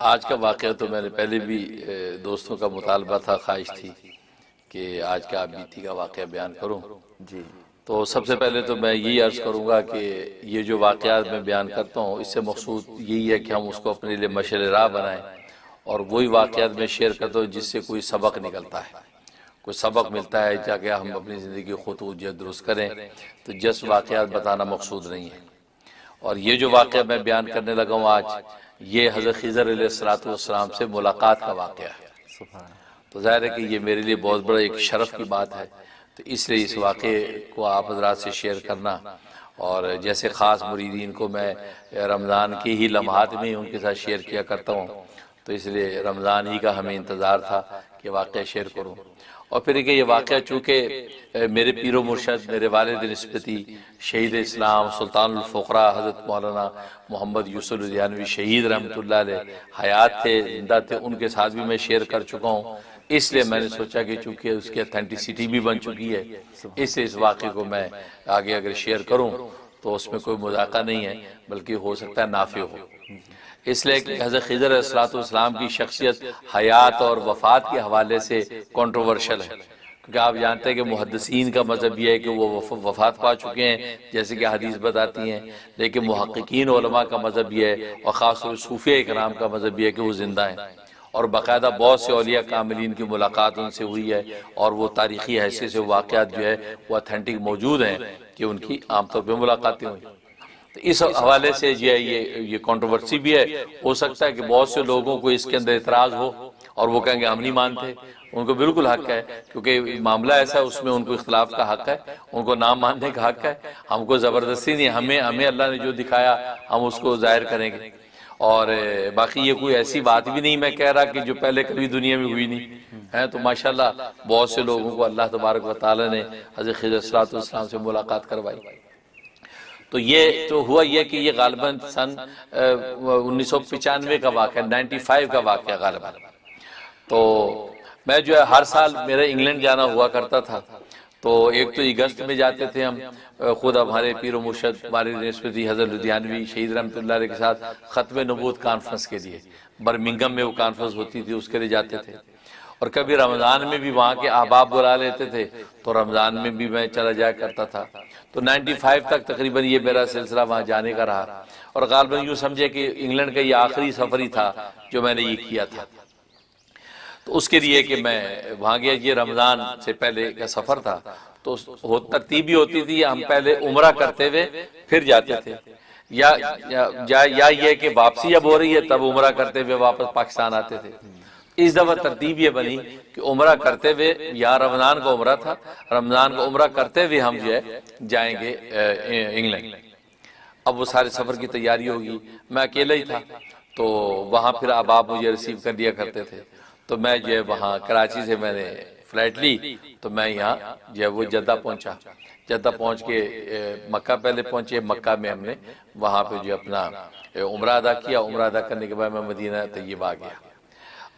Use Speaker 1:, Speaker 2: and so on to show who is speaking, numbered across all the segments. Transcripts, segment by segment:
Speaker 1: آج کا واقعہ تو میں نے پہلے بھی دوستوں کا مطالبہ تھا، خواہش تھی کہ آج کا بیتی کا واقعہ بیان کروں۔
Speaker 2: جی
Speaker 1: تو سب سے پہلے تو میں یہی عرض کروں گا کہ یہ جو واقعات میں بیان کرتا ہوں اس سے مقصود یہی ہے کہ ہم اس کو اپنے لیے مشعل راہ بنائیں، اور وہی واقعات میں شیئر کرتا ہوں جس سے کوئی سبق نکلتا ہے، کوئی سبق ملتا ہے تاکہ ہم اپنی زندگی خطوط درست کریں۔ تو جس واقعات بتانا مقصود نہیں ہے۔ اور یہ جو واقعہ میں بیان کرنے لگا ہوں آج، یہ حضرت خضر علیہ السلام سے ملاقات کا واقعہ ہے۔
Speaker 2: سبحان
Speaker 1: تو ظاہر ہے کہ یہ میرے لیے بہت بڑا ایک شرف کی بات ہے، تو اس لیے اس واقعے کو آپ حضرات سے شیئر کرنا، اور جیسے خاص مریدین کو میں رمضان کے ہی لمحات میں ان کے ساتھ شیئر کیا کرتا ہوں، تو اس لیے رمضان ہی کا ہمیں انتظار تھا کہ واقعہ شیئر کروں۔ اور پھر کہ یہ واقعہ چونکہ میرے پیر و مرشد، میرے والد نسبتی شہید اسلام سلطان الفقراء حضرت مولانا محمد یوسف لدھیانوی شہید رحمۃ اللہ علیہ حیات تھے، زندہ تھے، ان کے ساتھ بھی میں شیئر کر چکا ہوں، اس لیے میں نے سوچا کہ چونکہ اس کی اتھینٹسٹی بھی بن چکی ہے، اس لیے اس واقعے کو میں آگے اگر شیئر کروں تو اس میں کوئی مذاقہ نہیں ہے، بلکہ ہو سکتا ہے نافع ہو۔ اس لیے کہ حضرت خضر علیہ السلام کی شخصیت حیات اور وفات کے حوالے سے کنٹروورشل ہے، کیونکہ آپ جانتے ہیں کہ محدثین کا مذہب یہ ہے کہ وہ وفات پا چکے ہیں جیسے کہ حدیث بتاتی ہیں، لیکن محققین علماء کا مذہب یہ ہے، اور خاص طور صوفیہ اکرام کا مذہب یہ ہے کہ وہ زندہ ہیں، اور باقاعدہ بہت سے اولیاء کاملین کی ملاقات ان سے ہوئی ہے، اور وہ تاریخی حیثیت سے واقعات جو ہے وہ اتھینٹک موجود ہیں کہ ان کی عام طور پہ ملاقاتیں ہوئی۔ تو اس حوالے سے جو ہے یہ کنٹروورسی بھی ہے، ہو سکتا ہے کہ بہت سے لوگوں کو اس کے اندر اعتراض ہو اور وہ کہیں گے ہم نہیں مانتے، ان کو بالکل حق ہے، کیونکہ معاملہ ایسا ہے اس میں ان کو اختلاف کا حق ہے، ان کو نام ماننے کا حق ہے، ہم کو زبردستی نہیں، ہمیں اللہ نے جو دکھایا ہم اس کو ظاہر کریں گے۔ اور باقی یہ کوئی ایسی بات بھی نہیں میں کہہ رہا کہ جو پہلے کبھی دنیا میں ہوئی نہیں ہے، تو ماشاءاللہ بہت سے لوگوں کو اللہ تبارک و تعالی نے حضرت خضر علیہ السلام سے ملاقات کروائی۔ تو یہ تو ہوا یہ کہ یہ غالباً سن 1995 کا واقعہ، 95 کا واقعہ غالباً۔ تو میں جو ہے ہر سال میرا انگلینڈ جانا ہوا کرتا تھا، تو ایک تو اگست میں جاتے تھے ہم، خود ہمارے پیر و مرشد والد نسبتی حضرت لدھیانوی شہید رحمۃ اللہ علیہ کے ساتھ ختم نبوت کانفرنس کے لیے، برمنگم میں وہ کانفرنس ہوتی تھی، اس کے لیے جاتے تھے، اور کبھی رمضان میں بھی وہاں کے احباب بلا لیتے تھے تو رمضان میں بھی میں چلا جایا کرتا تھا۔ تو 95 تک تقریباً یہ میرا سلسلہ وہاں جانے کا رہا، اور غالباً یوں سمجھے کہ انگلینڈ کا یہ آخری سفر ہی تھا جو میں نے یہ کیا تھا۔ تو اس کے لیے کہ میں وہاں گیا، یہ رمضان سے پہلے کا سفر تھا، تو ترتیب بھی ہوتی تھی ہم پہلے عمرہ کرتے ہوئے پھر جاتے تھے، یا یہ کہ واپسی اب ہو رہی ہے تب عمرہ کرتے ہوئے واپس پاکستان آتے تھے۔ اس دفعہ ترتیب یہ بنی کہ عمرہ کرتے ہوئے، یہاں رمضان کا عمرہ تھا، رمضان کا عمرہ کرتے ہوئے ہم جو ہے جائیں گے انگلینڈ۔ اب وہ سارے سفر کی تیاری ہوگی، میں اکیلا ہی تھا، تو وہاں پھر احباب مجھے ریسیو کر لیا کرتے تھے، تو میں جو ہے وہاں کراچی سے میں نے فلائٹ لی، تو میں یہاں جو ہے وہ جدہ پہنچا، جدہ پہنچ کے مکہ پہلے پہنچے، مکہ میں ہم نے وہاں پہ جو اپنا عمرہ ادا کیا، عمرہ ادا کرنے کے بعد میں مدینہ طیبہ آ گیا۔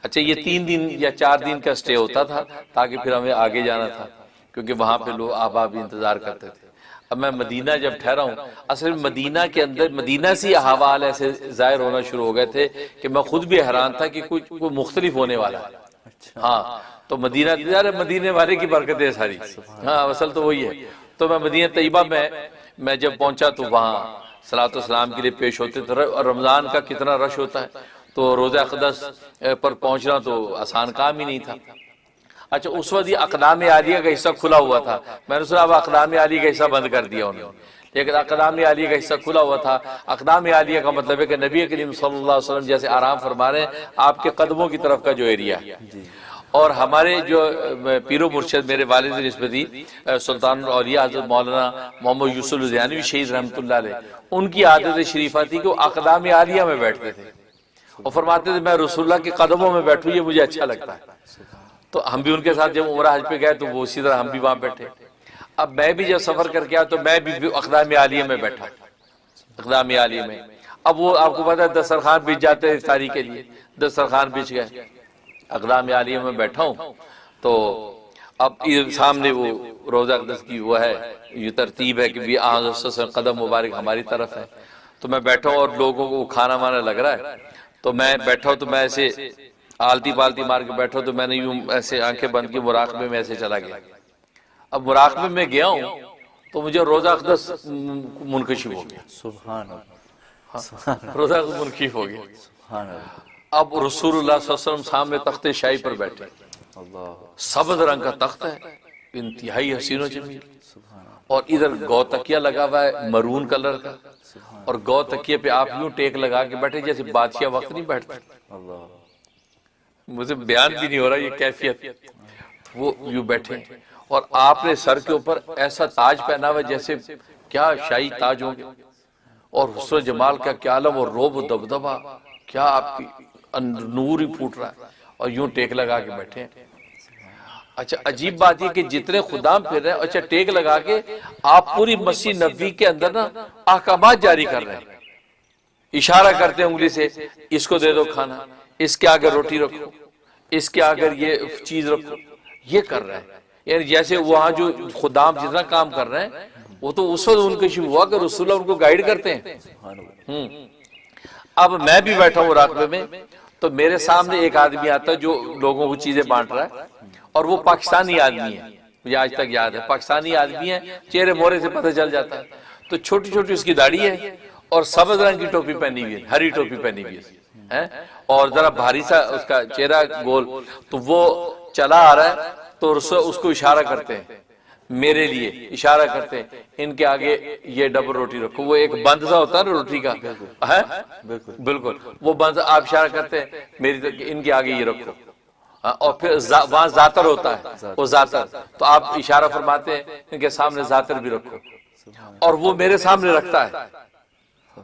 Speaker 1: اچھا، یہ 3 دن یا 4 دن کا سٹے ہوتا تھا تاکہ پھر ہمیں آگے جانا تھا، کیونکہ وہاں پہ لوگ احباب انتظار کرتے تھے۔ اب میں مدینہ جب ٹھہرا ہوں، اصل مدینہ کے اندر مدینہ سے احوال ایسے ظاہر ہونا شروع ہو گئے تھے کہ میں خود بھی حیران تھا کہ کوئی مختلف ہونے والا ہے۔ ہاں، تو مدینہ مدینے والے کی برکت ہے ساری، ہاں اصل تو وہی ہے۔ تو میں مدینہ طیبہ میں جب پہنچا تو وہاں صلاۃ والسلام کے لیے پیش ہوتے تھے، اور رمضان کا کتنا رش ہوتا ہے، تو روضہ اقدس پر پہنچنا تو آسان کام ہی نہیں تھا۔ اچھا، اس وقت یہ اقدام عالیہ کا حصہ کھلا ہوا تھا، میں نے سنا اب اقدام عالیہ کا حصہ بند کر دیا انہوں نے، لیکن اقدام عالیہ کا حصہ کھلا ہوا تھا۔ اقدام عالیہ کا مطلب ہے کہ نبی کریم صلی اللہ علیہ وسلم جیسے آرام فرما رہے ہیں، آپ کے قدموں کی طرف کا جو ایریا ہے۔ اور ہمارے جو پیر و مرشد میرے والد نسبتی سلطان الاولیاء حضرت مولانا محمد یوسف لدھیانوی شہید رحمۃ اللہ علیہ، ان کی عادت شریفہ تھی کہ وہ اقدام عالیہ میں بیٹھتے تھے، اور فرماتے تھے میں رسول اللہ کے قدموں میں بیٹھوں، یہ مجھے اچھا لگتا ہے۔ تو ہم بھی ان کے ساتھ جب عمرہ حج پہ گئے تو وہ اسی طرح ہم بھی وہاں بیٹھے۔ اب میں بھی جب سفر کر کے آیا تو میں بھی اقدام عالیہ میں بیٹھا، اقدام عالیہ میں۔ اب وہ آپ کو پتا ہے دسترخوان بچھ جاتے ہیں افطاری کے لیے، دسترخوان بچھ گئے، اقدام عالیہ میں بیٹھا ہوں، تو اب سامنے وہ روضہ اقدس کی وہ ہے، یہ ترتیب ہے کہ قدم مبارک ہماری طرف ہے، تو میں بیٹھا ہوں اور لوگوں کو کھانا وانا لگ رہا ہے، تو میں بیٹھا تو میں ایسے آلتی پالتی مار کے بیٹھا تو میں نے یوں ایسے آنکھیں بند کی مراقبے میں ایسے چلا گیا. اب مراقبے میں گیا ہوں تو مجھے روزہ اقدس منکشف ہو گیا.
Speaker 2: سبحان اللہ.
Speaker 1: روزہ اقدس منکشف ہو گیا.
Speaker 2: سبحان اللہ.
Speaker 1: اب رسول اللہ صلی اللہ علیہ وسلم سامنے تخت شاہی پر بیٹھے.
Speaker 2: اللہ.
Speaker 1: سبز رنگ کا تخت ہے, انتہائی حسین و جمیل,
Speaker 2: سبحان اللہ.
Speaker 1: اور ادھر گو تکیہ لگا ہوا ہے مرون کلر کا, اور گو تکیے پہ آپ یوں ٹیک لگا کے بیٹھے جیسے بادشاہ وقت نہیں بیٹھتا.
Speaker 2: اللہ.
Speaker 1: مجھے بیان بھی نہیں ہو رہا یہ کیفیت. وہ یوں بیٹھے اور آپ نے سر کے اوپر ایسا تاج پہنا ہوا جیسے کیا شاہی تاج ہوں گے, اور حسن و جمال کا کیا عالم, اور روب و دبدبہ کیا, آپ کی نور ہی پھوٹ رہا ہے, اور یوں ٹیک لگا کے بیٹھے ہیں. اچھا عجیب بات یہ کہ جتنے خدام پھر رہے ہیں, اچھا ٹیک لگا کے آپ پوری مسجد نبوی کے اندر نا احکامات جاری کر رہے ہیں. اشارہ کرتے ہیں انگلی سے, اس کو دے دو کھانا, اس کے آگے روٹی رکھو, اس کے آگے یہ چیز رکھو, یہ کر رہے ہیں. یعنی جیسے وہاں جو خدام جتنا کام کر رہے ہیں وہ تو اس وقت ان کو شروع ہوا کہ رسول اللہ ان کو گائیڈ کرتے ہیں. اب میں بھی بیٹھا ہوں راقبے میں, تو میرے سامنے ایک آدمی آتا ہے جو لوگوں کو چیزیں بانٹ رہا ہے, اور وہ پاکستانی آدمی ہے, مجھے آج تک یاد ہے پاکستانی آدمی ہے, چہرے مورے سے پتہ چل جاتا ہے. تو چھوٹی چھوٹی اس کی داڑھی ہے, اور سبز رنگ کی ٹوپی پہنی ہوئی ہے, ہری ٹوپی پہنی ہوئی ہے, اور ذرا بھاری سا اس کا چہرہ گول. تو وہ چلا آ رہا ہے تو اس کو اشارہ کرتے ہیں, میرے لیے اشارہ کرتے ہیں, ان کے آگے یہ ڈبل روٹی رکھو. وہ ایک بند سا ہوتا ہے نا روٹی کا, بالکل وہ بند, آپ اشارہ کرتے ہیں میری, ان کے آگے یہ رکھو. اور پھر وہاں زاتر ہوتا ہے, وہ زاتر, تو آپ اشارہ فرماتے ہیں ان کے سامنے زاتر بھی رکھو, اور وہ میرے سامنے رکھتا ہے.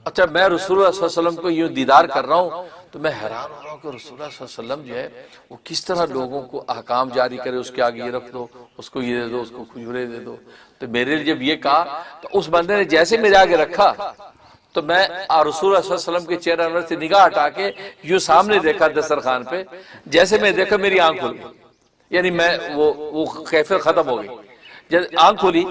Speaker 1: اچھا میں رسول اللہ صلی اللہ علیہ وسلم کو یوں دیدار کر رہا ہوں تو میں حیران ہو رہا ہوں کہ رسول اللہ صلی اللہ علیہ وسلم جو ہے وہ کس طرح لوگوں کو احکام جاری کرے, اس کے آگے یہ رکھ دو, اس کو یہ دے دو, اس کو کھجورے دے دو. تو میرے لیے جب یہ کہا تو اس بندے نے جیسے میرے آگے رکھا تو میں رسول اللہ صلی اللہ علیہ وسلم کے چہرے انور سے نگاہ ہٹا کے یوں سامنے دیکھا دسترخوان پہ, جیسے میں دیکھا میری آنکھ کھل گئی. یعنی میں وہ کیفیت ختم ہو گئی. جب آنکھ کھلی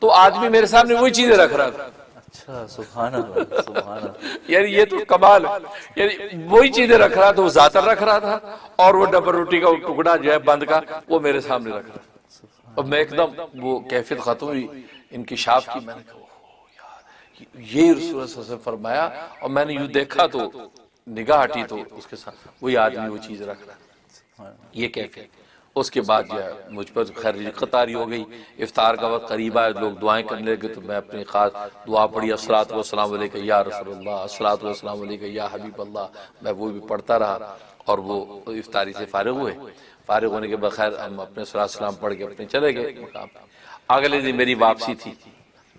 Speaker 1: تو آدمی میرے سامنے وہی چیزیں رکھ رہا تھا.
Speaker 2: اچھا سبحان اللہ. سبحان اللہ.
Speaker 1: یعنی یہ تو کمال ہے, یعنی وہی چیزیں رکھ رہا تھا, وہ زاتر رکھ رہا تھا, اور وہ ڈبل روٹی کا ٹکڑا جو ہے بند کا وہ میرے سامنے رکھ رہا تھا. اور میں ایک دم وہ کیفیت ختم ہوئی انکشاف کی. میں نے کہا یہ رسول اللہ صلی اللہ علیہ وسلم فرمایا, اور میں نے یوں دیکھا تو نگاہ ہٹی تو اس کے ساتھ وہی آدمی وہ چیز رکھ رہا. یہ کیفیت. اس کے بعد جو ہے مجھ پر خیر قطاری ہو گئی, افطار کا وقت قریب آیا, لوگ دعائیں کرنے لگے, تو میں اپنی خاص دعا پڑھی, الصلاۃ والسلام علیک یا رسول اللہ, الصلاۃ والسلام علیک یا حبیب اللہ. میں وہ بھی پڑھتا رہا, اور وہ افطاری سے فارغ ہوئے. فارغ ہونے کے بخیر ہم اپنے صلاۃ والسلام پڑھ کے اپنے چلے گئے مقام پہ. اگلے دن میری واپسی تھی.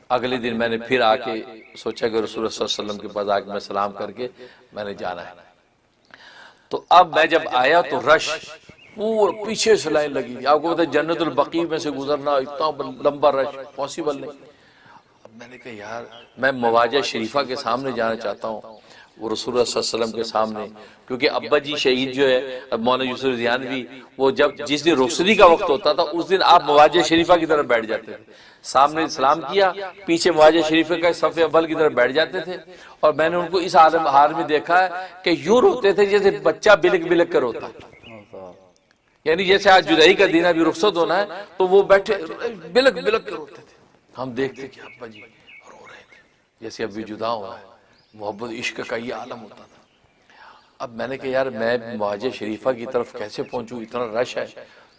Speaker 1: اگلے دن میں نے پھر آ کے سوچا کہ رسول اللہ صلی اللہ علیہ وسلم کے پاس آ کے میں سلام کر کے میں نے جانا ہے. تو اب میں جب آیا تو رش پورا پیچھے سے لائن لگی تھی. آپ کو پتا ہے جنت البقیع میں سے گزرنا اتنا لمبا رش پاسبل نہیں. اب میں نے کہا یار میں مواجہ شریفہ کے سامنے جانا چاہتا ہوں, وہ رسول اللہ صلی اللہ علیہ وسلم کے سامنے, کیونکہ ابا جی شہید جو ہے مولانا یوسف رضیانوی, وہ جس دن رخصتی کا وقت ہوتا تھا اس دن آپ مواجہ شریفہ کی طرف بیٹھ جاتے تھے. سامنے سلام کیا, پیچھے مواجہ شریفہ کا صف اول کی طرف بیٹھ جاتے تھے. اور میں نے ان کو اس حال میں دیکھا ہے کہ یوں روتے تھے جیسے بچہ بلک بلک کر روتا. یعنی جیسے آج جدائی کا دن ابھی رخصت ہونا ہے تو وہ بیٹھے بلک بلک کر روتے تھے. ہم دیکھتے کہ ابا جی رو رہے تھے جیسے ابھی جدا ہوا ہے. محبت عشق کا یہ عالم ہوتا تھا. اب میں نے کہا یار میں مواجہ شریفہ کی طرف کیسے پہنچوں, اتنا رش ہے.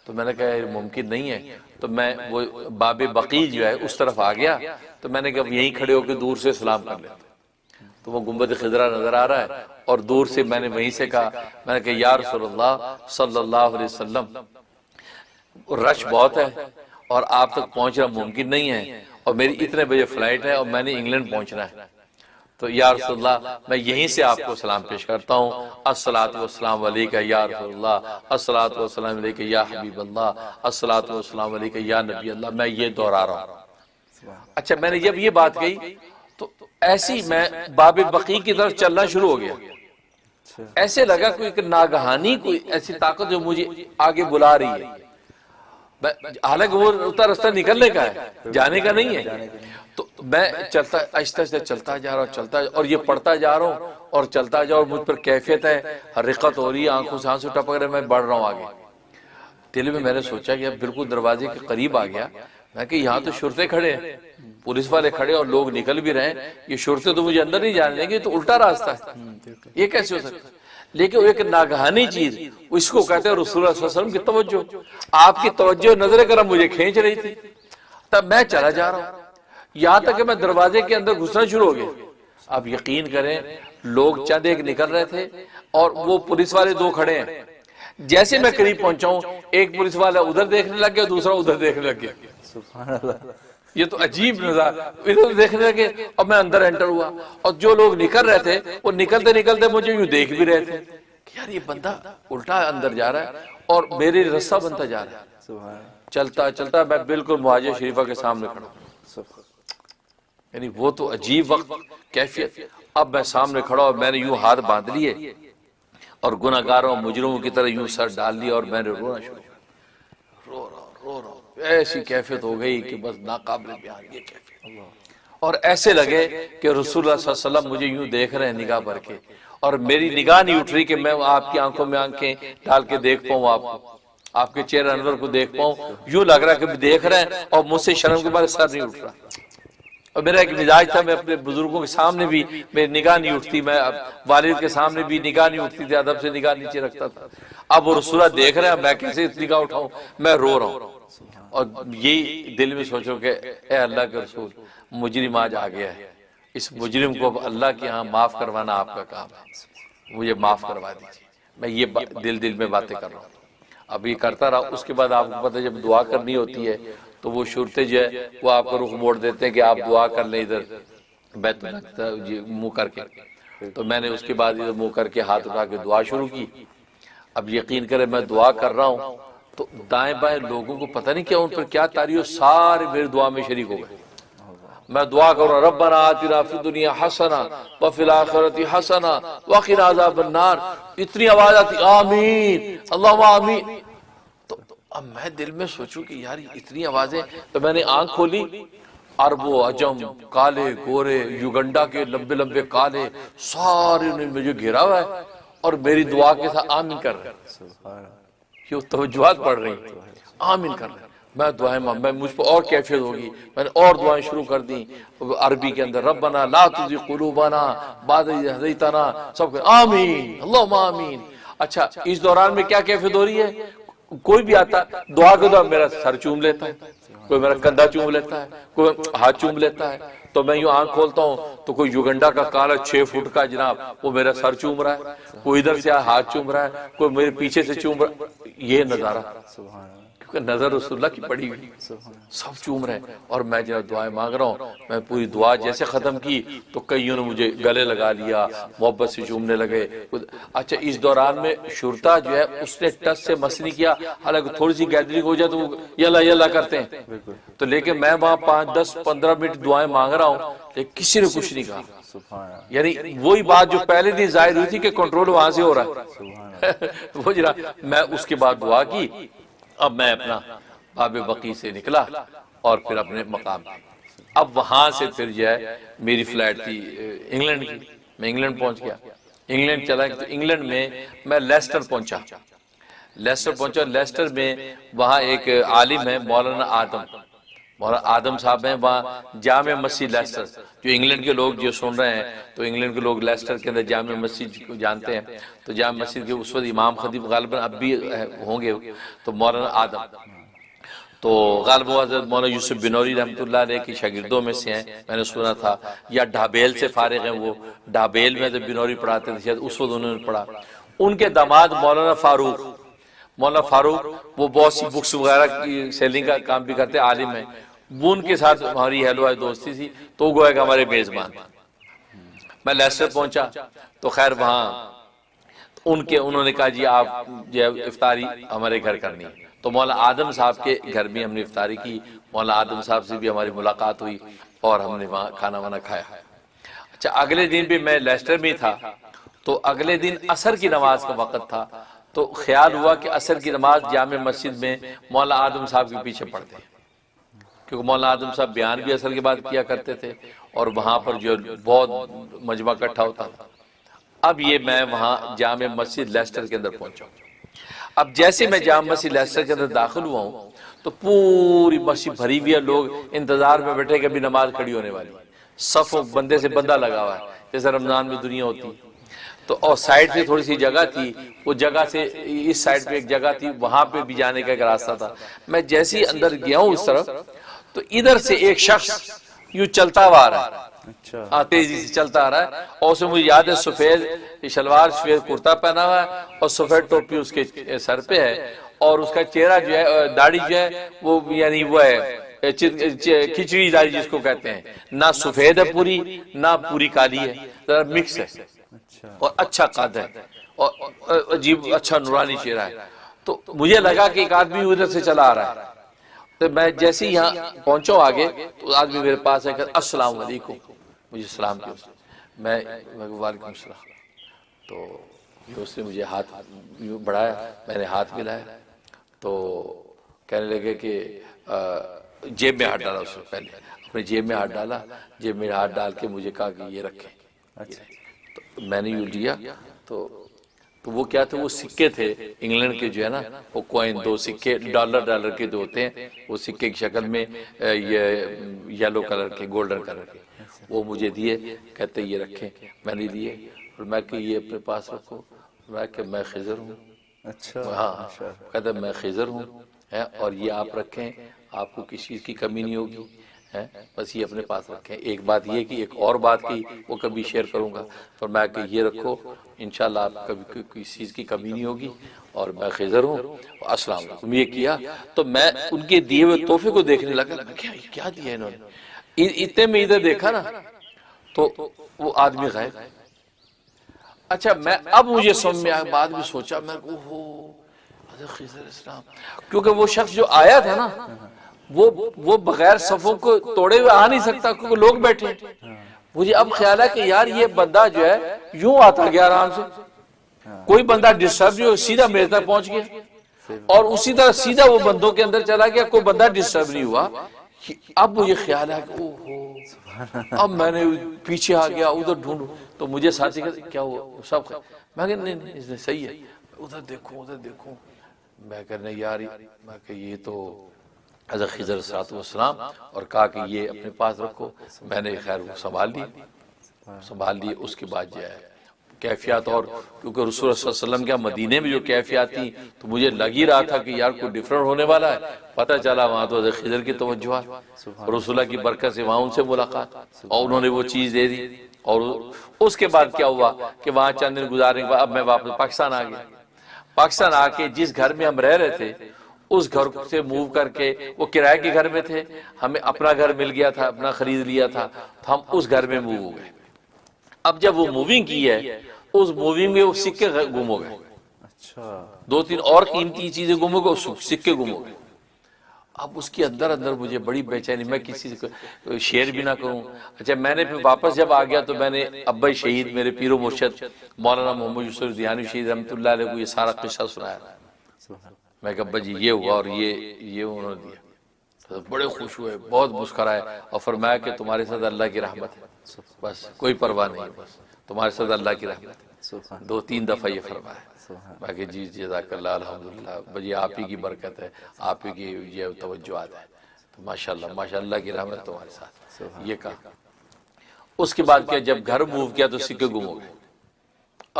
Speaker 1: تو میں نے کہا یہ ممکن نہیں ہے. تو میں وہ باب بقیع جو ہے اس طرف آ گیا, تو میں نے کہا یہیں کھڑے ہو کے دور سے سلام کر لیتا. تو وہ گنبد خضرا نظر آ رہا ہے, اور دور سے میں نے وہیں سے کہا, میں نے کہا یا رسول اللہ صلی اللہ علیہ وسلم رش بہت ہے اور آپ تک پہنچنا ممکن نہیں ہے, اور میری اتنے بجے فلائٹ ہے اور میں نے انگلینڈ پہنچنا ہے. تو یا رسول اللہ میں یہیں سے آپ کو سلام پیش کرتا ہوں, الصلاۃ والسلام علیک یا رسول اللہ, الصلاۃ والسلام علیک یا حبیب اللہ, الصلاۃ والسلام علیک یا نبی اللہ. میں یہ دہرا رہا ہوں. اچھا میں نے جب یہ بات کہی تو ایسی میں باب بقیع کی طرف چلنا شروع ہو گیا. ایسے لگا کوئی ناگہانی کوئی ایسی طاقت جو مجھے آگے بلا رہی ہے. حالانکہ وہ رستہ نکلنے کا ہے, جانے کا نہیں ہے. تو میں چلتا آہستہ آہستہ چلتا جا رہا ہوں اور یہ پڑھتا جا رہا ہوں اور چلتا جا، اور مجھ پر کیفیت ہے، رقت ہو رہی ہے، آنکھوں سے آنسو ٹپک رہے، میں بڑھ رہا ہوں آگے۔ دل میں نے سوچا کہ اب بالکل دروازے کے قریب آ گیا، میں کہ یہاں تو شرطے کھڑے ہیں، پولیس والے کھڑے اور لوگ نکل بھی رہے ہیں، یہ شرطے تو مجھے اندر نہیں جانے دیں گے، تو الٹا راستہ ہے، یہ کیسے ہو سکتا ہے؟ لیکن ایک ناگہانی چیز، اس کو کہتے ہیں رسول اللہ صلی اللہ علیہ وسلم کی توجہ، آپ کی توجہ نظر کرم مجھے کھینچ رہی تھی، تب میں چلا جا رہا ہوں یہاں تک کہ میں دروازے کے اندر گھسنا شروع ہو گیا۔ اب یقین کریں لوگ چند ایک نکل رہے تھے اور وہ پولیس والے دو کھڑے ہیں، جیسے میں قریب پہنچا ہوں ایک پولیس والا ادھر دیکھنے لگ گیا، دوسرا ادھر دیکھنے لگ گیا۔
Speaker 2: سبحان اللہ،
Speaker 1: یہ تو عجیب نظر، ادھر دیکھنے لگے اور میں اندر انٹر ہوا، اور جو لوگ نکل رہے تھے وہ نکلتے نکلتے مجھے یوں دیکھ بھی رہے تھے کہ یار یہ بندہ الٹا اندر جا رہا ہے اور میرے رستہ بنتا جا رہا ہے۔
Speaker 2: سبحان اللہ،
Speaker 1: چلتا چلتا میں بالکل مہاجر شریفہ کے سامنے کھڑا ہوں، یعنی وہ تو عجیب وقت کیفیت۔ اب میں سامنے کھڑا اور میں نے یوں ہاتھ باندھ لیے اور گناہگاروں مجرموں کی طرح یوں سر ڈال لیا اور میں نے رونا شروع کیا، رو رہا ہوں، ایسی کیفیت ہو گئی کہ بس ناقابل بیان یہ کیفیت، اور ایسے لگے کہ رسول اللہ صلی اللہ علیہ وسلم مجھے یوں دیکھ رہے ہیں نگاہ بھر کے، اور میری نگاہ نہیں اٹھ رہی کہ میں آپ کی آنکھوں میں آنکھیں ڈال کے دیکھ پاؤں آپ کو، آپ کے چہرے انور کو دیکھ پاؤں، یوں لگ رہا ہے کہ دیکھ رہے ہیں اور مجھ سے شرم کے بارے سر نہیں اٹھ رہا۔ اور میرا ایک مزاج تھا، میں اپنے بزرگوں کے سامنے بھی میری نگاہ نہیں اٹھتی، میں والد کے سامنے بھی نگاہ نہیں اٹھتی تھی، ادب سے نگاہ نیچے رکھتا تھا۔ اب وہ رسول اللہ دیکھ رہے ہیں، میں کیسے نگاہ اٹھاؤں، میں رو رہا ہوں، اور یہی دل میں سوچو کہ اے اللہ کے رسول، مجرم آج آ گیا ہے، اس مجرم کو اب اللہ کے ہاں معاف کروانا آپ کا کام ہے، مجھے معاف کروا دیجیے۔ میں یہ دل میں باتیں کر رہا ہوں، اب یہ کرتا رہا۔ اس کے بعد آپ کو پتہ ہے جب دعا کرنی ہوتی ہے تو وہ شرطے جو ہے وہ آپ کو رخ موڑ دیتے ہیں کہ آپ دعا کر لیں ادھر بیت اللہ منہ کر کے، تو میں نے اس کے بعد ادھر منہ کر کے ہاتھ اٹھا کے دعا شروع کی۔ اب یقین کریں میں دعا کر رہا ہوں تو دائیں بائیں لوگوں کو پتہ نہیں کیا ان پر کیا تاری ہو، سارے میری دعا میں شریک ہو گئے۔ میں دعا کر رہا ہوں ربنا آتنا فی الدنیا حسنہ وفی الآخرۃ حسنہ وقنا عذاب النار، اتنی آواز آتی آمین اللہم آمین۔ تو اب میں دل میں سوچوں کہ یار اتنی آوازیں، تو میں نے آنکھ کھولی، عرب و عجم، کالے گورے، یوگنڈا کے لمبے لمبے کالے، سارے نے مجھے گھیرا ہوا ہے اور میری دعا کے ساتھ آمین کر رہے ہیں، یہ توجہات پڑھ رہی ہیں، آمین کر رہے ہیں۔ میں دعائیں میں مجھ پر اور کیفیت ہوگی، میں نے اور دعائیں شروع کر دیں عربی کے اندر، ربنا لا تزغ قلوبنا بعد اذ ہدیتنا، سب کہ آمین اللہم آمین۔ اچھا اس دوران میں کیا کیفیت ہو رہی ہے، کوئی بھی آتا دعا کے دوران میرا سر چوم لیتا ہے، کوئی میرا کندھا چوم لیتا ہے، کوئی ہاتھ چوم لیتا ہے، تو میں یوں آنکھ کھولتا ہوں تو کوئی یوگنڈا کا کالا 6 فٹ کا جناب وہ میرا سر چوم رہا ہے، کوئی ادھر سے ہاتھ چوم رہا ہے، کوئی میرے پیچھے سے چوم رہا ہے، یہ نظارہ، کیونکہ نظر رسول اللہ کی پڑی ہوئی، سب چوم رہے ہیں، اور میں جب دعائیں مانگ رہا ہوں، میں پوری دعا جیسے ختم کی تو کئیوں نے مجھے گلے لگا لیا، محبت سے چومنے لگے۔ اچھا اس دوران میں شرطا جو ہے اس نے ٹچ سے مس نہیں کیا، حالانکہ تھوڑی سی گیدرنگ ہو جائے تو وہ یلا یلا کرتے ہیں، تو لیکن میں وہاں 5 10 15 منٹ دعائیں مانگ رہا ہوں لیکن کسی نے کچھ نہیں کہا، یعنی وہی بات جو پہلے دن ظاہر ہوئی تھی کہ کنٹرول وہاں سے ہو رہا ہے وہ جناب۔ میں اس کے بعد دعا کی، اب میں اپنا باب بقی سے نکلا اور پھر اپنے مقام پہ، اب وہاں سے پھر جو ہے میری فلائٹ تھی انگلینڈ کی، میں انگلینڈ پہنچ گیا، انگلینڈ چلا تو انگلینڈ میں لیسٹر پہنچا، لیسٹر میں وہاں ایک عالم ہے مولانا آدم صاحب ہیں، وہاں جامع مسجد لیسٹر، جو انگلینڈ کے لوگ جو سن رہے ہیں تو انگلینڈ کے لوگ لیسٹر کے اندر جامع مسجد کو جانتے ہیں، تو جامع مسجد کے اس وقت امام خطیب غالباً اب بھی ہوں گے، تو مولانا آدم، تو غالباً حضرت مولانا یوسف بنوری رحمۃ اللہ علیہ کی شاگردوں میں سے ہیں، میں نے سنا تھا، یا ڈھابیل سے فارغ ہیں، وہ ڈھابیل میں جب بنوری پڑھاتے تھے شاید اس وقت انہوں نے پڑھا۔ ان کے داماد مولانا فاروق وہ بہت سی بکس وغیرہ کی سیلنگ کا کام بھی کرتے، عالم ہیں، وہ ان کے ساتھ ہماری ہیلو دوستی تھی، تو گویا کہ ہمارے میزبان۔ میں لیسٹر پہنچا تو خیر وہاں انہوں نے کہا جی آپ جو افطاری ہمارے گھر کرنی ہے، تو مولانا آدم صاحب کے گھر بھی ہم نے افطاری کی، مولانا آدم صاحب سے بھی ہماری ملاقات ہوئی اور ہم نے وہاں کھانا وانا کھایا۔ اچھا اگلے دن بھی میں لیسٹر میں تھا، تو اگلے دن عصر کی نماز کا وقت تھا، تو خیال ہوا کہ عصر کی نماز جامع مسجد میں مولانا آدم صاحب کے پیچھے پڑھتے ہیں، کیونکہ مولانا آدم صاحب بیان بھی اثر کے بعد کیا کرتے تھے اور وہاں پر جو بہت مجمع اکٹھا ہوتا تھا۔ اب یہ میں وہاں جامع مسجد لیسٹر کے اندر پہنچا ہوں۔ اب جیسے میں جامع مسجد لیسٹر کے اندر داخل ہوا ہوں تو پوری مسجد بھری ہوئی ہے، لوگ انتظار میں بیٹھے کہ ابھی نماز کھڑی ہونے والی، صفوں بندے سے بندہ لگا ہوا ہے جیسے رمضان میں دنیا ہوتی۔ تو اور سائیڈ پہ تھوڑی سی جگہ تھی، وہ جگہ سے اس سائیڈ پہ ایک جگہ تھی، وہاں پہ بھی جانے کا ایک راستہ تھا۔ میں جیسے ہی اندر گیا ہوں اس طرف تو ادھر سے ایک شخص یوں چلتا ہوا آ رہا ہے،
Speaker 2: اچھا
Speaker 1: تیزی سے چلتا آ رہا ہے، اور اسے مجھے یاد ہے سفید شلوار سفید کرتا پہنا ہوا ہے اور سفید ٹوپی اس کے سر پہ ہے، اور اس کا چہرہ جو ہے داڑھی جو ہے وہ یعنی وہ ہے کھچڑی داڑھی جس کو کہتے ہیں، نہ سفید ہے پوری نہ پوری کالی ہے، ذرا مکس ہے،
Speaker 2: اچھا
Speaker 1: اور اچھا قد ہے اور عجیب اچھا نورانی چہرہ ہے۔ تو مجھے لگا کہ ایک آدمی ادھر سے چلا آ رہا ہے، تو میں جیسے ہی یہاں پہنچا آگے تو آدمی میرے پاس ہے کہ السلام علیکم، مجھے سلام کیا، میں وعلیکم السلام، تو اس نے مجھے ہاتھ بڑھایا، میں نے ہاتھ ملایا، تو کہنے لگے کہ جیب میں ہاتھ ڈالا، اس نے پہلے اپنے جیب میں ہاتھ ڈالا، جیب میں ہاتھ ڈال کے مجھے کہا کہ یہ رکھیں،
Speaker 2: اچھا
Speaker 1: تو میں نے یوں لیا، تو وہ کیا تھے، وہ سکے تھے انگلینڈ کے جو ہے نا، وہ کوئن، دو سکے ڈالر کے جو ہوتے ہیں، وہ سکے کی شکل میں یہ یلو کلر کے گولڈن کلر کے، وہ مجھے دیے، کہتے یہ رکھیں، میں نے لیے، اور میں کہ یہ اپنے پاس رکھو، میں کہ میں خضر ہوں،
Speaker 2: اچھا
Speaker 1: ہاں کہتا میں خضر ہوں، اور یہ آپ رکھیں، آپ کو کسی چیز کی کمی نہیں ہوگی، بس یہ اپنے پاس رکھیں۔ ایک بات یہ کہ ایک اور بات کی وہ کبھی شیئر کروں گا، فرمایا کہ یہ رکھو، انشاءاللہ آپ کبھی کسی چیز کی کمی نہیں ہوگی، اور میں خضر ہوں، السلام علیکم، یہ کیا۔ تو میں ان کے دیے ہوئے تحفے کو دیکھنے لگا، کیا دیا انہوں نے، اتنے میں ادھر دیکھا نا تو وہ آدمی غائب۔ اچھا میں اب مجھے سمجھ میں آیا، بعد میں سوچا میں اوہو حضرت خضر اسلام، کیونکہ وہ شخص جو آیا تھا نا وہ بغیر صفوں کو توڑے ہوئے آ نہیں سکتا کیونکہ لوگ بیٹھے۔ مجھے اب خیال ہے کہ یار یہ بندہ جو ہے یوں آتا گیا آرام سے، کوئی بندہ ڈسٹرب نہیں ہو، سیدھا میرے تک پہنچ گیا، اور اسی طرح سیدھا وہ بندوں کے اندر چلا گیا، کوئی بندہ ڈسٹرب نہیں ہوا۔ اب مجھے خیال ہے کہ اوہو، اب میں نے پیچھے آ گیا، ادھر ڈھونڈوں تو مجھے ساتھی کہتے کیا ہوا، سب میں کہا نہیں صحیح ہے، ادھر دیکھوں، میں کہنے یار، میں کہ یہ تو حضرت خضر علیہ السلام، اور کہا کہ یہ اپنے پاس رکھو، میں نے خیر وہ سنبھال لی۔ اس کے بعد جو ہے کیفیات، اور کیونکہ رسول اللہ صلی اللہ علیہ وسلم کیا مدینے میں جو کیفیات تھی تو مجھے لگ ہی رہا تھا کہ یار کوئی ڈیفرنٹ ہونے والا ہے، پتہ چلا وہاں تو حضرت خضر کی توجہ، رسول اللہ کی برکت سے وہاں ان سے ملاقات، اور انہوں نے وہ چیز دے دی۔ اور اس کے بعد کیا ہوا کہ وہاں چند دن گزارنے کے بعد اب میں واپس پاکستان آ گیا۔ پاکستان آ کے جس گھر میں ہم رہ رہے تھے اس گھر سے موو کر کے، وہ کرائے کے گھر میں تھے، ہمیں اپنا گھر مل گیا تھا، اپنا خرید لیا تھا، تو ہم اس گھر میں موو ہو گئے۔ اب جب وہ موونگ کی ہے، اس موونگ میں وہ سکے گم ہو گئے،
Speaker 2: اچھا
Speaker 1: دو تین اور قیمتی چیزیں گم ہو گئے، سکے گم ہو گئے۔ اب اس کے اندر مجھے بڑی بے چینی، میں کسی سے شیئر بھی نہ کروں۔ اچھا میں نے پھر واپس جب آ گیا تو میں نے ابا شہید میرے پیر و مرشد مولانا محمد یوسف دیانوی شہید رحمۃ اللہ علیہ کو یہ سارا قصہ سنایا۔ میں کہا ابا جی یہ ہوا اور یہ انہوں نے دیا، تو بڑے خوش ہوئے، بہت مسکرائے، اور فرمایا کہ تمہارے ساتھ اللہ کی رحمت ہے، بس کوئی پرواہ نہیں، بس تمہارے ساتھ اللہ کی رحمت ہے۔ دو تین دفعہ یہ فرمایا۔ میں کہ جی جزاک اللہ، الحمدللہ، بجی آپ ہی کی برکت ہے، آپ ہی کی یہ توجہات ہے، تو ماشاءاللہ کی رحمت تمہارے ساتھ، یہ کہا۔ اس کے بعد کیا، جب گھر موو کیا تو سکے گم ہو گئے۔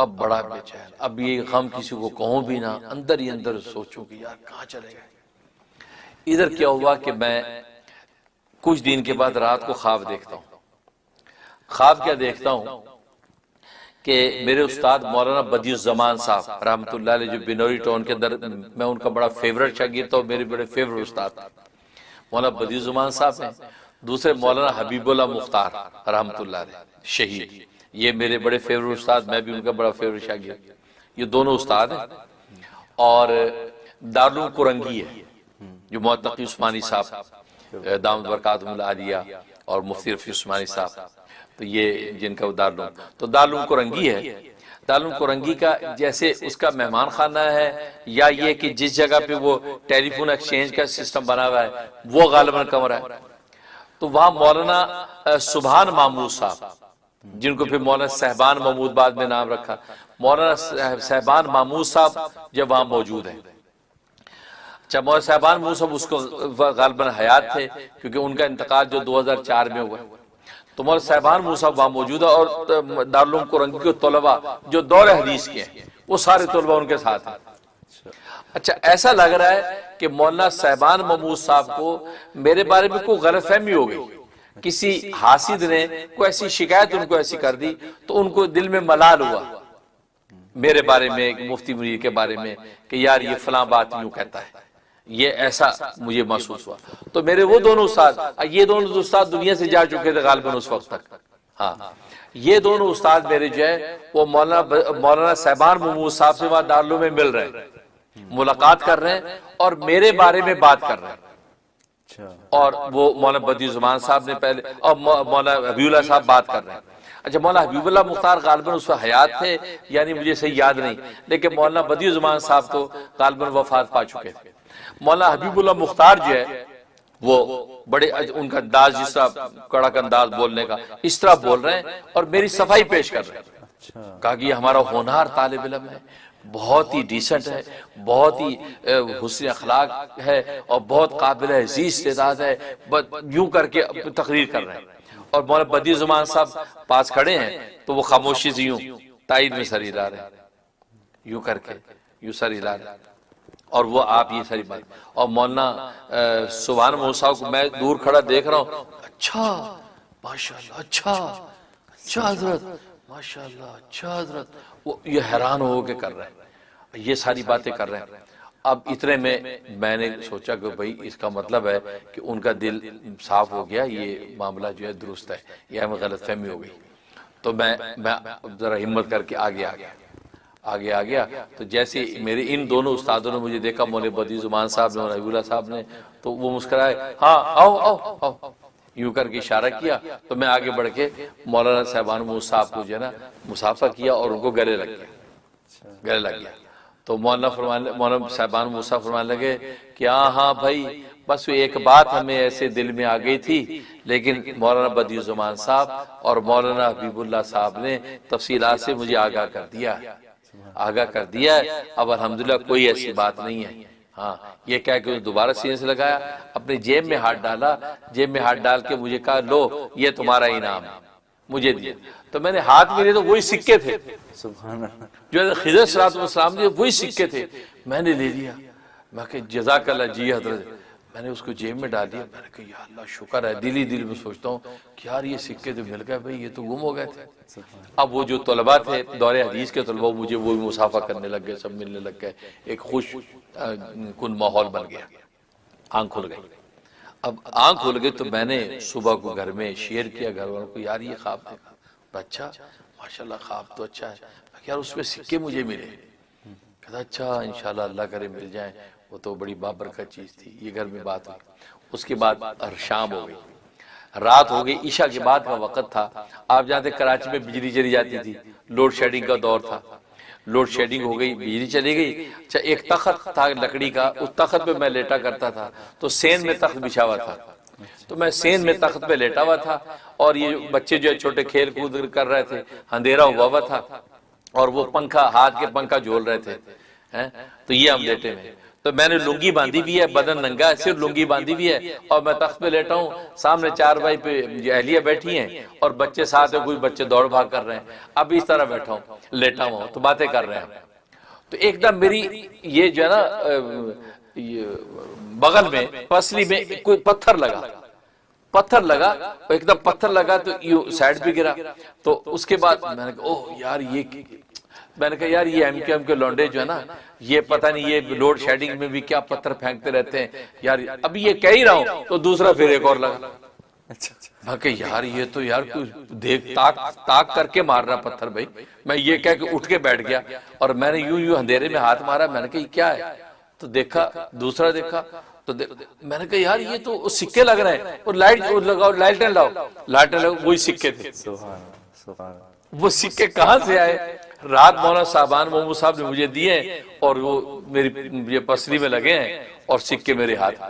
Speaker 1: اب بڑا بے چین، اب یہ غم کسی کو کہوں بھی نہ، اندر ہی اندر سوچوں کہ یار کہاں چلے گئے۔ ادھر کیا ہوا کہ میں کچھ دن کے بعد رات کو خواب دیکھتا ہوں۔ خواب کیا دیکھتا ہوں کہ میرے استاد مولانا بدیع الزمان صاحب رحمۃ اللہ علیہ جو بنوری ٹاؤن کے اندر، میں ان کا بڑا فیورٹ شاگرد تھا، میرے بڑے فیورٹ استاد مولانا بدیع الزمان صاحب ہیں۔ دوسرے مولانا حبیب اللہ مختار رحمۃ اللہ علیہ شہید، یہ میرے بڑے فیورٹ استاد، میں بھی ان کا بڑا فیورٹ شاگرد، یہ دونوں استاد ہیں۔ اور دارالعلوم کرنگی ہے جو معتقی عثمانی صاحب دامت برکاتہم العالیہ، اور مفتی رفیع عثمانی صاحب، تو یہ جن کا دارالعلوم، تو دارالعلوم کرنگی ہے۔ دارالعلوم کورنگی کا جیسے اس کا مہمان خانہ ہے یا یہ کہ جس جگہ پہ وہ ٹیلی فون ایکسچینج کا سسٹم بنا ہوا ہے وہ غالباً کمرہ ہے، تو وہاں مولانا سبحان محمود صاحب، جن کو پھر مولانا صاحبان محمود بعد میں نام رکھا، مولانا صاحبان محمود صاحب جب وہاں موجود ہیں. اچھا، مولانا صاحبان محمود صاحب اس کو غالباً حیات تھے کیونکہ ان کا انتقال جو 2004 میں ہوا، تو مولانا صاحبان محمود صاحب وہاں موجود ہے، اور دارالعلوم کورنگی کے طلباء جو دور حدیث کے ہیں وہ سارے طلباء ان کے ساتھ ہیں. اچھا، ایسا لگ رہا ہے کہ مولانا صاحبان محمود صاحب کو میرے بارے میں کوئی غلط فہمی ہو گئی، کسی حاسد نے کوئی ایسی شکایت ان کو ایسی کر دی تو ان کو دل میں ملال ہوا میرے بارے میں، مفتی منیر کے بارے میں، کہ یار یہ فلاں بات یوں کہتا ہے، یہ ایسا مجھے محسوس ہوا. تو میرے وہ دونوں استاد، یہ دونوں استاد دنیا سے جا چکے تھے غالباً اس وقت تک، ہاں یہ دونوں استاد میرے جو ہے وہ مولانا صاحبان محمود صاحب سے وہاں دارالعلوم میں مل رہے ہیں، ملاقات کر رہے ہیں اور میرے بارے میں بات کر رہے ہیں، اور وہ مولانا بدیع الزمان صاحب نے پہلے اور مولانا حبیب اللہ صاحب بات کر رہے ہیں. اچھا، مولانا حبیب اللہ مختار غالباً اس وقت حیات تھے، یعنی مجھے صحیح یاد نہیں، لیکن مولانا بدیع الزمان صاحب تو غالباً وفات پا چکے تھے. مولانا حبیب اللہ مختار جو ہے وہ بڑے ان کا انداز جس طرح کڑک انداز بولنے کا اس طرح بول رہے ہیں اور میری صفائی پیش کر رہے ہیں. کہا کہ یہ ہمارا ہونہار طالب علم ہے، بہت ہی ڈیسنٹ ہے، بہت ہی حسن اخلاق ہے اور بہت قابل عزیز استعداد ہے، یوں کر کے تقریر کر رہے ہیں. اور مولانا بدیع الزمان صاحب پاس کھڑے ہیں تو وہ خاموشی سے یوں تائید میں سر ہلا رہے ہیں، یوں کر کے یوں سر ہلا رہے ہیں، اور وہ آپ یہ ساری بات. اور مولانا سبحان محمود صاحب کو میں دور کھڑا دیکھ رہا ہوں، اچھا ماشاءاللہ، اچھا حضرت ماشاءاللہ، اچھا حضرت، وہ یہ حیران ہو کے کر رہے ہیں، یہ ساری باتیں کر رہے ہیں. اب اتنے میں نے سوچا کہ بھئی اس کا مطلب ہے کہ ان کا دل صاف ہو گیا، یہ معاملہ جو ہے درست ہے، یہ ہمیں غلط فہمی ہو گئی. تو میں ذرا ہمت کر کے آگے آ گیا. تو جیسے میرے ان دونوں استادوں نے مجھے دیکھا، مولانا بدیع الزمان صاحب نے اور حبیب اللہ صاحب نے، تو وہ مسکرائے، ہاں آؤ یوں کر کے اشارہ کیا. تو میں آگے بڑھ کے مولانا صاحبان محمود صاحب کو جو ہے نا مصافحہ کیا اور ان کو گلے لگ گیا. تو مولانا صاحبان محمود صاحب فرمانے لگے کہ ہاں بھائی، بس ایک بات ہمیں ایسے دل میں آ گئی تھی، لیکن مولانا بدیع الزمان صاحب اور مولانا حبیب اللہ صاحب نے تفصیلات سے مجھے آگاہ کر دیا ہے. اب الحمدللہ کوئی ایسی بات نہیں ہے. ہاں، یہ کہہ کہ دوبارہ سینے سے لگایا، اپنی جیب میں ہاتھ ڈالا، جیب میں ہاتھ ڈال کے مجھے کہا لو یہ تمہارا انعام ہے، مجھے دیا. تو میں نے ہاتھ میں لیے تو وہی سکے تھے جو خضر صلی اللہ علیہ وسلم نے، وہی سکے تھے. میں نے لے لیا، میں کہ جزاک اللہ جی حضرت. میں نے اس کو جیب میں ڈال دیا. میں نے کہا یا اللہ شکر ہے، دل میں سوچتا ہوں کہ یار یہ سکے تو مل گئے، بھئی یہ تو گم ہو گئے تھے. اب وہ جو طلباء تھے دور حدیث کے طلباء، مجھے وہ مصافحہ کرنے لگ گئے، سب ملنے لگ گئے، ایک خوش کن ماحول بن گیا. آنکھ کھل گئی. اب آنکھ کھل گئی تو میں نے صبح کو گھر میں شیئر کیا گھر والوں کو، یار یہ خواب دیکھا. اچھا ماشاءاللہ خواب تو اچھا ہے. یار اس میں سکے مجھے ملے. کہتا اچھا انشاءاللہ اللہ کرے مل جائیں، وہ تو بڑی بابرکت چیز تھی. یہ گھر میں بات ہوئی. اس کے بعد شام ہو گئی، رات ہو گئی، عشاء کے بعد کا وقت تھا. آپ جانتے کراچی میں بجلی چلی جاتی تھی، لوڈ شیڈنگ کا دور تھا. لوڈ شیڈنگ ہو گئی، بجلی چلی گئی. اچھا، ایک تخت تھا لکڑی کا، اس تخت پہ میں لیٹا کرتا تھا. تو سین میں تخت بچھا ہوا تھا، تو میں سین میں تخت پہ لیٹا ہوا تھا اور یہ بچے جو ہے چھوٹے کھیل کود کر رہے تھے. اندھیرا ہوا تھا اور وہ پنکھا، ہاتھ کے پنکھا جھول رہے تھے. تو یہ ہم لیٹے ہیں. تو میں نے لنگی باندھی بھی ہے، بدن ننگا ہے، صرف لنگی باندھی بھی ہے اور میں تخت پہ لیٹا ہوں. سامنے چارپائی پہ اہلیہ بیٹھی ہیں اور بچے ساتھ ہیں، کوئی بچے دوڑ بھاگ کر رہے ہیں. اب اس طرح بیٹھا ہوں، لیٹا ہوں تو باتیں کر رہے ہیں. تو ایک دم میری یہ جو ہے نا بغل میں پسلی میں کوئی پتھر لگا، ایک دم پتھر لگا تو یوں سائڈ پہ گرا. تو اس کے بعد میں نے کہا اوہ یار میں نے کہا یار یہ ایم کے لونڈے جو ہے نا، یہ پتہ نہیں یہ لوڈ شیڈنگ میں بھی کیا پتھر پھینکتے رہتے ہیں یار. ابھی یہ کہہ ہی رہا ہوں تو دوسرا پھر ایک اور لگا. میں کہ یار یہ تو یار دیکھ تاک کر کے مار رہا پتھر. بھائی میں یہ کہہ کے اٹھ کے بیٹھ گیا اور میں نے یوں اندھیرے میں ہاتھ مارا. میں نے کہا یہ کیا ہے؟ تو دیکھا، دوسرا دیکھا تو میں نے کہا یار یہ تو سکے لگ رہے ہیں. اور لائٹیں لاؤ، وہی سکے تھے. وہ سکے کہاں سے آئے؟ رات مولانا صاحبان محمود صاحب نے مجھے دیے ہیں اور وہ میری یہ پسری میں لگے ہیں اور سکے میرے ہاتھ.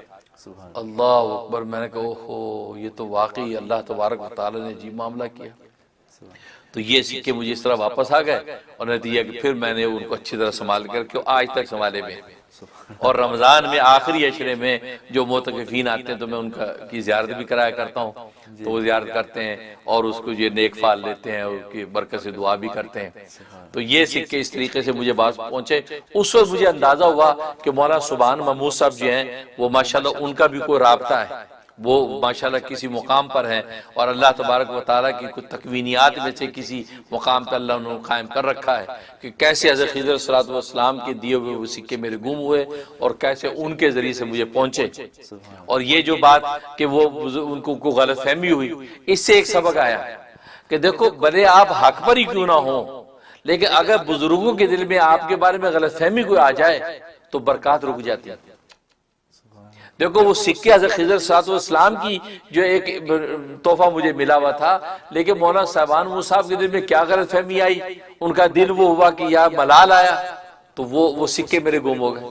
Speaker 1: اللہ اکبر. میں نے کہا اوہو یہ تو واقعی اللہ تبارک و تعالی نے عجیب معاملہ کیا. تو یہ سکے مجھے اس طرح واپس آ گئے اور نتیجہ کہ پھر میں نے ان کو اچھی طرح سنبھال کر کے آج تک سنبھالے ہوئے. اور رمضان میں آخری عشرے میں جو معتکفین آتے ہیں تو میں ان کی زیارت بھی کرایا کرتا ہوں, تو وہ زیارت کرتے ہیں اور اس کو یہ نیک فال لیتے ہیں, اس کی برکت سے دعا بھی کرتے ہیں. تو یہ سکے اس طریقے سے مجھے باز پہنچے. اس وقت مجھے اندازہ ہوا کہ مولانا سبحان محمود صاحب جو ہیں وہ ماشاءاللہ ان کا بھی کوئی رابطہ ہے, وہ ماشاءاللہ کسی مقام پر ہیں اور اللہ تبارک و تعالیٰ کی کچھ تکوینیات میں سے کسی مقام پر اللہ انہوں نے قائم کر رکھا ہے کہ کیسے حضرت خضر صلی اللہ علیہ وسلم کے دیے ہوئے وہ سکے میرے گم ہوئے اور کیسے ان کے ذریعے سے مجھے پہنچے. اور یہ جو بات کہ وہ ان کو غلط فہمی ہوئی, اس سے ایک سبق آیا کہ دیکھو بھلے آپ حق پر ہی کیوں نہ ہوں, لیکن اگر بزرگوں کے دل میں آپ کے بارے میں غلط فہمی کوئی آ جائے تو برکات رک جاتی ہے. دیکھو وہ سکے حضرت خضر صلی اللہ علیہ وسلم کی جو ایک تحفہ مجھے ملا ہوا تھا, لیکن مولانا صاحبان محمود صاحب کے دل میں کیا غلط فہمی آئی, ان کا دل وہ ہوا کہ یا ملال آیا تو وہ سکے میرے گم ہو گئے.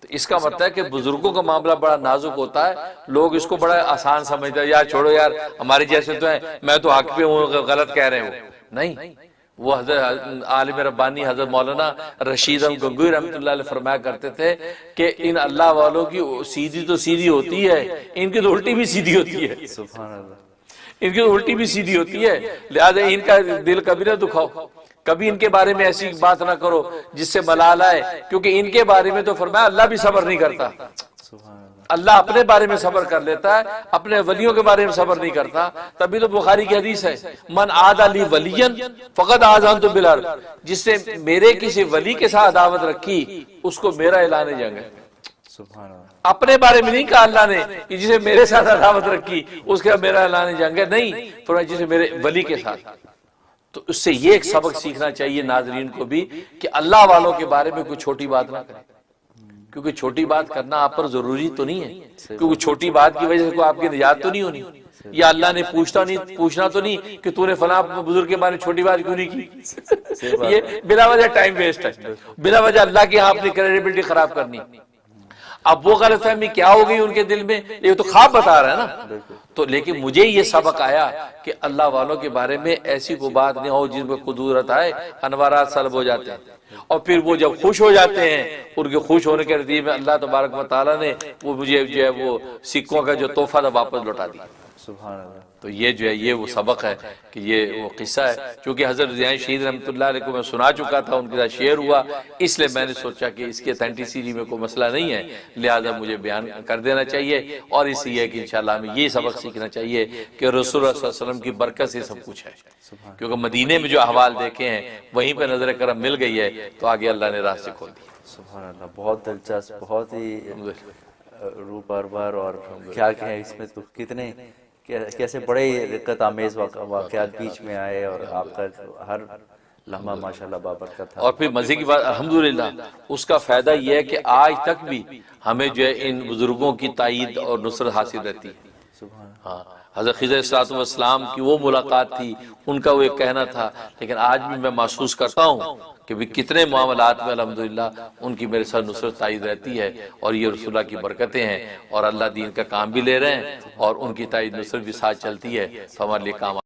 Speaker 1: تو اس کا مطلب ہے کہ بزرگوں کا معاملہ بڑا نازک ہوتا ہے, لوگ اس کو بڑا آسان سمجھتے ہیں, یار چھوڑو یار ہمارے جیسے تو ہیں, میں تو حق پہ ہوں, غلط کہہ رہے ہوں. نہیں, وہ حضرت عالم ربانی حضرت مولانا رشید احمد گنگوئی رحمۃ اللہ علیہ فرمایا کرتے تھے کہ ان اللہ والوں کی سیدھی تو سیدھی ہوتی ہے, ان کی تو الٹی بھی سیدھی ہوتی ہے.
Speaker 2: سبحان اللہ.
Speaker 1: ان کی تو الٹی بھی سیدھی ہوتی ہے, لہذا ان کا دل کبھی نہ دکھاؤ, کبھی ان کے بارے میں ایسی بات نہ کرو جس سے ملال آئے, کیونکہ ان کے بارے میں تو فرمایا اللہ بھی صبر نہیں کرتا. اللہ اپنے بارے میں صبر کر لیتا ہے, اپنے ولیوں کے بارے میں صبر نہیں کرتا. تبھی تو بخاری کی حدیث ہے من عاد لی ولیا فقد آذنت بالحرب, جس نے میرے کسی ولی کے ساتھ عداوت رکھی اس کو میرا اعلان جنگ ہے. اپنے بارے میں نہیں کہا اللہ نے کہ جسے میرے ساتھ عداوت رکھی اس کا میرا اعلان جنگ ہے, نہیں فرمایا جسے میرے ولی کے ساتھ. تو اس سے یہ ایک سبق سیکھنا چاہیے ناظرین کو بھی کہ اللہ والوں کے بارے میں کوئی چھوٹی بات نہ کریں, کیونکہ چھوٹی بات کرنا آپ پر ضروری تو نہیں ہے, کیونکہ چھوٹی بات کی وجہ سے کوئی آپ کی نجات تو نہیں ہونی, یا اللہ نے پوچھنا تو نہیں کہ تو نے فلاں بزرگ کے بارے میں چھوٹی بات کیوں نہیں کی. یہ بلا وجہ ٹائم ویسٹ ہے, بلا وجہ اللہ کے ہاں اپنی کریڈیبلٹی خراب کرنی. اب وہ غلط فہمی کیا ہو گئی ان کے دل میں, یہ تو خواب بتا رہا ہے نا. تو لیکن مجھے یہ سبق آیا کہ اللہ والوں کے بارے میں ایسی کوئی بات نہیں ہو جس میں قدورت آئے, انوارات سلب ہو جاتے ہیں, اور پھر وہ جب خوش ہو جاتے ہیں ان کے خوش ہونے کے نتیجے میں اللہ تبارک و تعالیٰ نے وہ مجھے جو ہے وہ سکوں کا جو تحفہ تھا واپس لوٹا دیا.
Speaker 2: سبحان اللہ.
Speaker 1: تو یہ جو ہے یہ وہ سبق ہے کہ یہ وہ قصہ ہے, چونکہ حضرت زیاں شہید رحمۃ اللہ علیہ کو میں سنا چکا تھا, ان کے ساتھ شیئر ہوا, اس لیے میں نے سوچا کہ اس کی اتھینٹسٹی میں کوئی مسئلہ نہیں ہے, لہذا مجھے بیان کر دینا چاہیے. اور اس لیے کہ انشاءاللہ ہمیں یہ سبق سیکھنا چاہیے کہ رسول اللہ صلی اللہ علیہ وسلم کی برکت سے سب کچھ ہے, کیونکہ مدینے میں جو احوال دیکھے ہیں وہیں پہ نظر کرم مل گئی ہے, تو آگے اللہ نے راستے کھول دیے.
Speaker 2: سبحان اللہ. بہت دلچسپ, بہت ہی روح بار بار, اور کیا کہیں اس میں تو کتنے کیسے بڑے رقت آمیز واقعات بیچ میں آئے, اور آپ کا ہر لمحہ ماشاءاللہ بابرکت تھا.
Speaker 1: اور پھر مزے کی بات الحمدللہ اس کا فائدہ یہ ہے کہ آج تک بھی ہمیں جو ہے ان بزرگوں کی تائید اور نصرت حاصل رہتی ہے. ہاں, حضرت خضر صلی اللہ علیہ وسلم کی وہ ملاقات تھی, ان کا وہ ایک کہنا تھا, لیکن آج بھی میں محسوس کرتا ہوں کہ بھی کتنے معاملات میں الحمدللہ ان کی میرے ساتھ نصرت تائید رہتی ہے, اور یہ رسول اللہ کی برکتیں ہیں, اور اللہ دین کا کام بھی لے رہے ہیں اور ان کی تائید نصرت بھی ساتھ چلتی ہے, تو ہمارے لیے کام